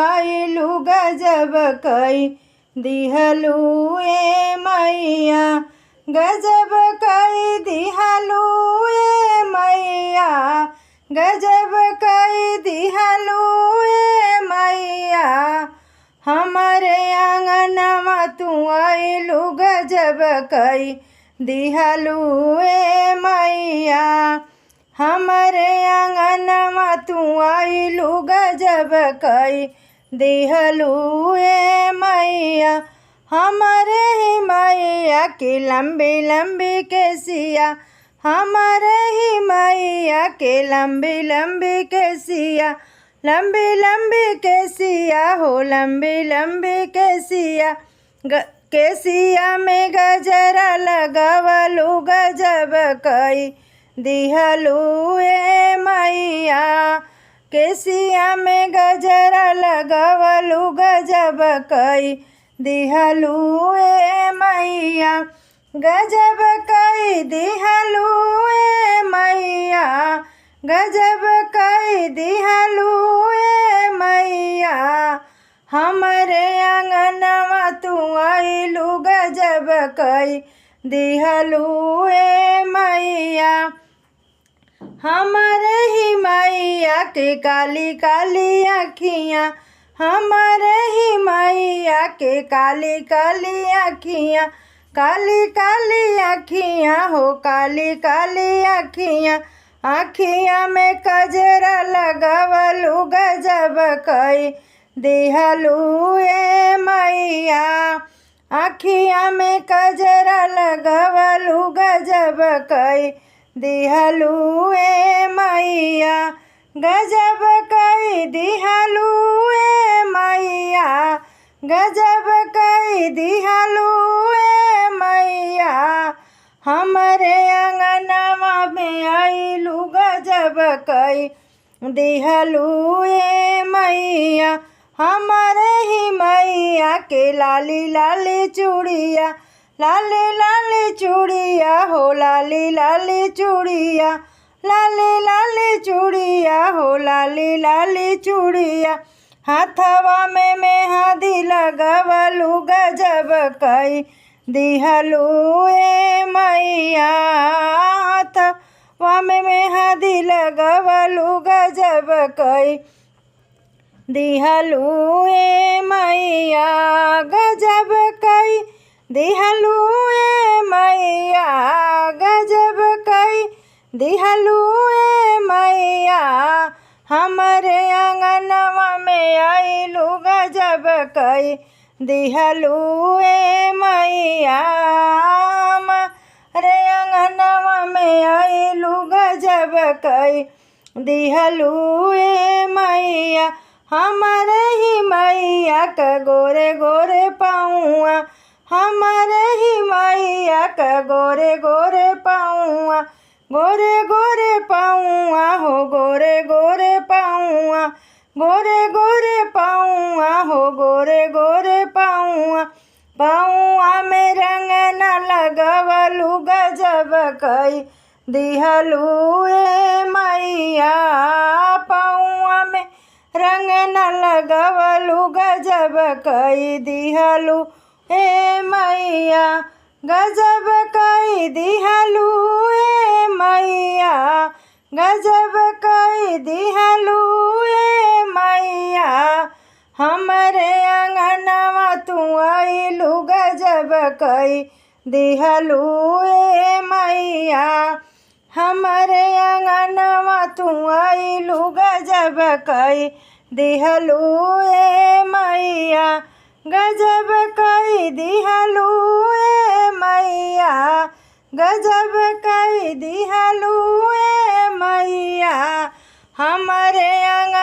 आइलू गजब कई दिहलू ए मैया, गजब कई दिहलू ए मैया, गजब कई दिहलू ए मैया। हमारे आंगनवा तू आइलू गजब कई दिहलू ए मैया, हमारे आंगनवा तू आइलू गजब कई दिहलू ए मैया। हमारे ही मैया की लंबी लंबी केसिया, हमारे ही मैया के लंबी लंबी केसिया, लंबी लंबी केसिया हो लंबी लंबी केसिया। केसिया में गजरा लगावलू गजब कई दिहलू ए मैया, केसिया में गजरा लगावलू गजब कई दिहलू ए मैया, गजब कई दिहलू ए मैया, गजब कई दिहलू ए मैया। हमारे आंगनवा तू आइलू गजब कई दिहलू ए मैया। हमारे ही मैया के काली काली अखियाँ, हमारे ही मैया के काली काली अखियाँ, काली काली अखियाँ हो काली काली अखियाँ। अखियाँ में कजरा लगावलू गजब कई दिहलू ए मैया, अखियाँ में कजरा लगावलू गजब कई दिहलू ए मैया, गजब कई दिहलू ए मैया, गजब कई दिहलू ए मैया। हमारे आंगनवा में आइलू गजब कई दिहलू ए मैया, हमारे ही मैया के लाली लाली चूड़िया, लाली लाली चूड़िया हो लाली लाली चूड़िया, लाली लाली चूड़िया हो लाली लाली चूड़िया। हाथवा में मेहंदी लगावलू गजब कई दिहलू ए मैया, हाथवा में मेहंदी लगावलू गजब कई दिहलू ए मैया, गजब कई दिहलू ए मैया, गजब कई दिहलू ए मैया। हमारे आंगनवा में आइलू गजब कई दिहलू ए मैया, हमारे आंगनवा में आइलू गजब कई दिहलू ए मैया। हमारे ही मैया का गोरे गोरे पाऊँ, हमारे ही मैया का गोरे गोरे पाऊँ, गोरे गोरे पाऊँ हो गोरे गोरे पाऊँ, गोरे गोरे पाऊँ हो गोरे गोरे पाऊँ। पाऊँ में रंग न लगावलू गजब कई दिहलू ए मैया, पाऊँ में रंग न लगावलू गजब कई दिहलू ए मैया, गजब कई दिहलू ए मैया, गजब कई दिहलू ए मैया। हमारे आंगनवा तू आइलू गजब कई दिहलू ए मैया, हमारे आंगनवा तू आइलू गजब कई दिहलू ए मैया, गजब कई दिहलू ए मैया, गजब कई दिहलू ए मैया। हमारे आंगन